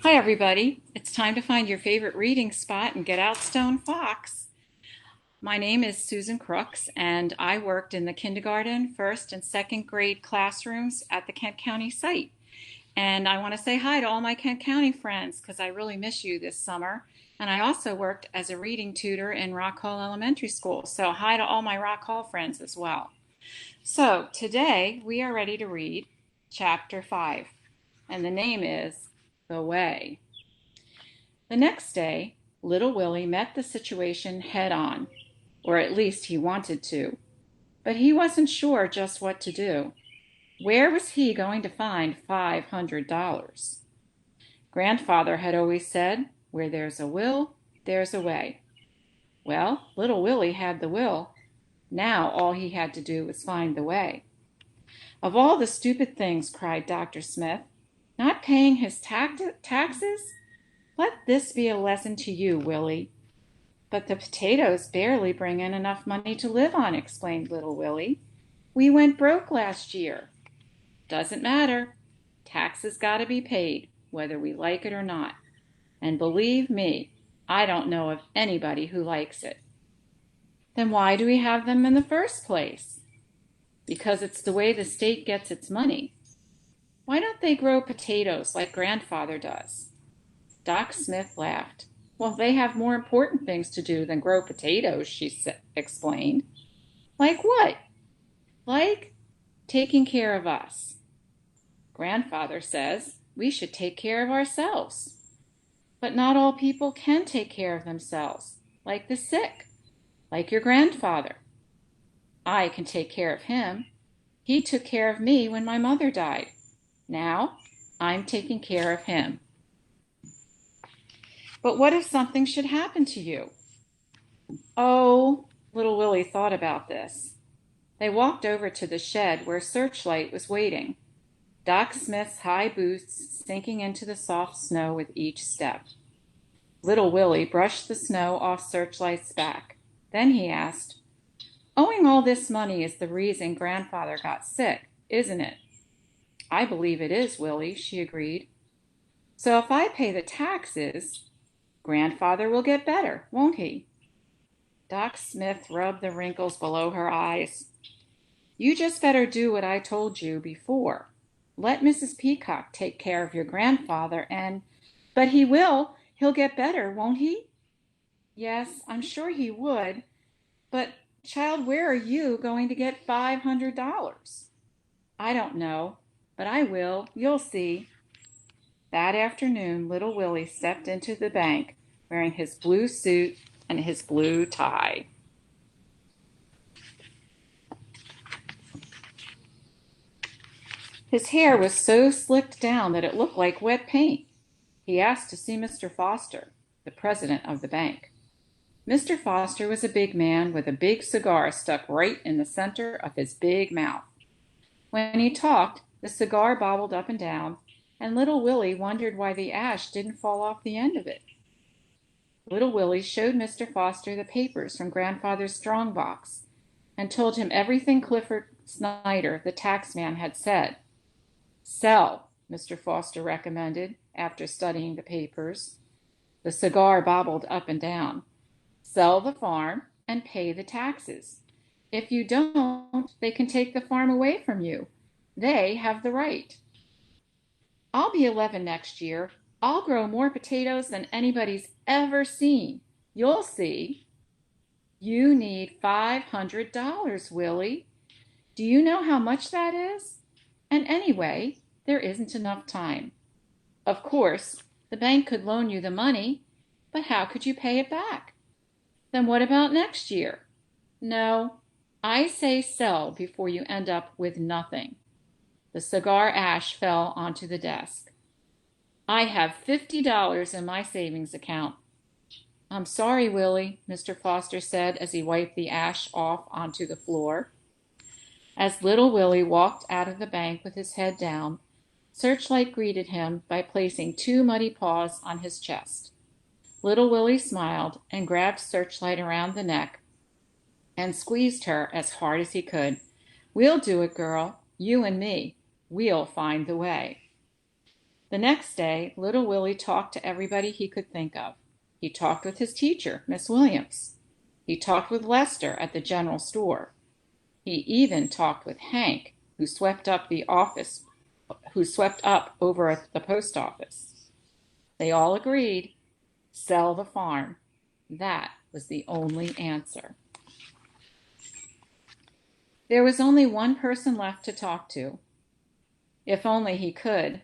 Hi, everybody. It's time to find your favorite reading spot and get out Stone Fox. My name is Susan Crooks, and I worked in the kindergarten, first, and second grade classrooms at the Kent County site. And I want to say hi to all my Kent County friends because I really miss you this summer. And I also worked as a reading tutor in Rock Hall Elementary School. So, hi to all my Rock Hall friends as well. So, today we are ready to read Chapter 5, and the name is The Way. The next day, little Willie met the situation head on, or at least he wanted to, but he wasn't sure just what to do. Where was he going to find $500? Grandfather had always said, "Where there's a will, there's a way." Well, little Willie had the will. Now all he had to do was find the way. "Of all the stupid things," cried Dr. Smith, "not paying his taxes? Let this be a lesson to you, Willie." "But the potatoes barely bring in enough money to live on," explained little Willie. "We went broke last year." "Doesn't matter. Taxes gotta be paid, whether we like it or not. And believe me, I don't know of anybody who likes it." "Then why do we have them in the first place?" "Because it's the way the state gets its money." "Why don't they grow potatoes like grandfather does?" Doc Smith laughed. "Well, they have more important things to do than grow potatoes," she explained. "Like what?" "Like taking care of us. Grandfather says we should take care of ourselves. But not all people can take care of themselves, like the sick, like your grandfather. I can take care of him. He took care of me when my mother died. Now I'm taking care of him." "But what if something should happen to you?" "Oh," little Willie thought about this. They walked over to the shed where Searchlight was waiting, Doc Smith's high boots sinking into the soft snow with each step. Little Willie brushed the snow off Searchlight's back. Then he asked, "Owing all this money is the reason grandfather got sick, isn't it?" "I believe it is, Willie," she agreed. "So if I pay the taxes, grandfather will get better, won't he?" Doc Smith rubbed the wrinkles below her eyes. "You just better do what I told you before. Let Mrs. Peacock take care of your grandfather and—" "But he will. He'll get better, won't he?" "Yes, I'm sure he would. But, child, where are you going to get $500? "I don't know, but I will. You'll see." That afternoon, little Willie stepped into the bank wearing his blue suit and his blue tie. His hair was so slicked down that it looked like wet paint. He asked to see Mr. Foster, the president of the bank. Mr. Foster was a big man with a big cigar stuck right in the center of his big mouth. When he talked, the cigar bobbled up and down, and little Willie wondered why the ash didn't fall off the end of it. Little Willie showed Mr. Foster the papers from Grandfather's strongbox and told him everything Clifford Snyder, the taxman, had said. "Sell," Mr. Foster recommended after studying the papers. The cigar bobbled up and down. "Sell the farm and pay the taxes. If you don't, they can take the farm away from you. They have the right." "I'll be 11 next year. I'll grow more potatoes than anybody's ever seen. You'll see." "You need $500, Willie. Do you know how much that is? And anyway, there isn't enough time. Of course, the bank could loan you the money, but how could you pay it back? Then what about next year? No, I say sell before you end up with nothing." The cigar ash fell onto the desk. "I have $50 in my savings account." "I'm sorry, Willie," Mr. Foster said as he wiped the ash off onto the floor. As little Willie walked out of the bank with his head down, Searchlight greeted him by placing two muddy paws on his chest. Little Willie smiled and grabbed Searchlight around the neck and squeezed her as hard as he could. "We'll do it, girl. You and me. We'll find the way." The next day, little Willie talked to everybody he could think of. He talked with his teacher, Miss Williams. He talked with Lester at the general store. He even talked with Hank, who swept up over at the post office. They all agreed, sell the farm. That was the only answer. There was only one person left to talk to. If only he could.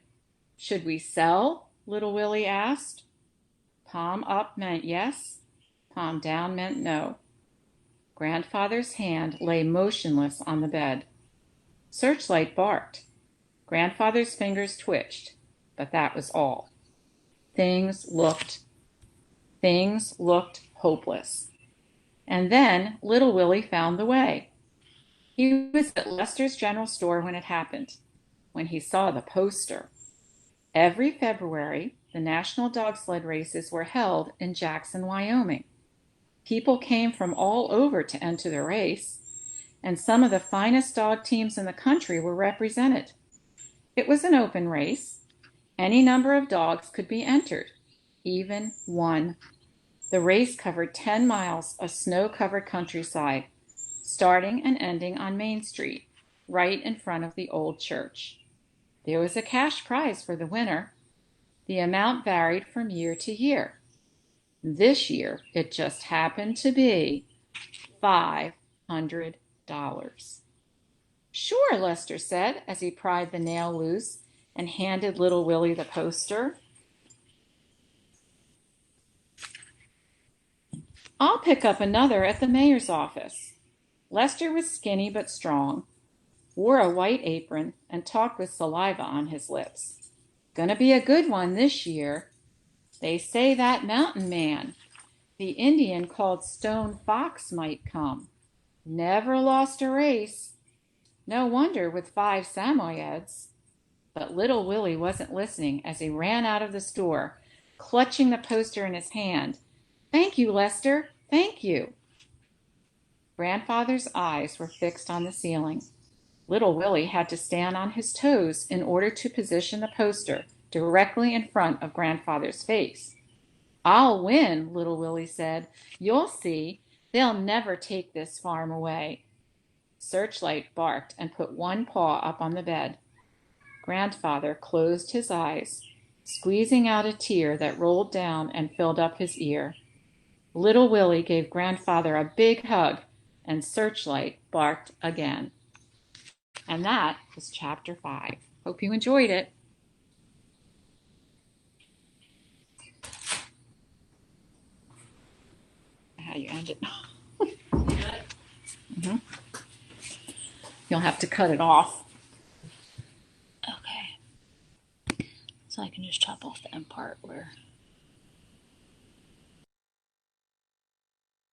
Should we sell? Little Willie asked. Palm up meant yes, palm down meant no. Grandfather's hand lay motionless on the bed. Searchlight barked. Grandfather's fingers twitched, but that was all. Things looked hopeless. And then little Willie found the way. He was at Lester's general store when it happened, when he saw the poster. Every February, the National Dog Sled Races were held in Jackson, Wyoming. People came from all over to enter the race, and some of the finest dog teams in the country were represented. It was an open race. Any number of dogs could be entered, even one. The race covered 10 miles of snow-covered countryside, starting and ending on Main Street, right in front of the old church. There was a cash prize for the winner. The amount varied from year to year. This year, it just happened to be $500. Sure, Lester said as he pried the nail loose and handed little Willie the poster. I'll pick up another at the mayor's office. Lester was skinny but strong, wore a white apron, and talked with saliva on his lips. Gonna be a good one this year. They say that mountain man, the Indian called Stone Fox, might come. Never lost a race. No wonder with 5 Samoyeds. But little Willie wasn't listening as he ran out of the store, clutching the poster in his hand. Thank you, Lester. Thank you. Grandfather's eyes were fixed on the ceiling. Little Willie had to stand on his toes in order to position the poster directly in front of Grandfather's face. I'll win, little Willie said. You'll see. They'll never take this farm away. Searchlight barked and put one paw up on the bed. Grandfather closed his eyes, squeezing out a tear that rolled down and filled up his ear. Little Willie gave Grandfather a big hug, and Searchlight barked again. And that was Chapter 5. Hope you enjoyed it. How you end it. Mm-hmm. You'll have to cut it off. Okay. So I can just chop off the end part where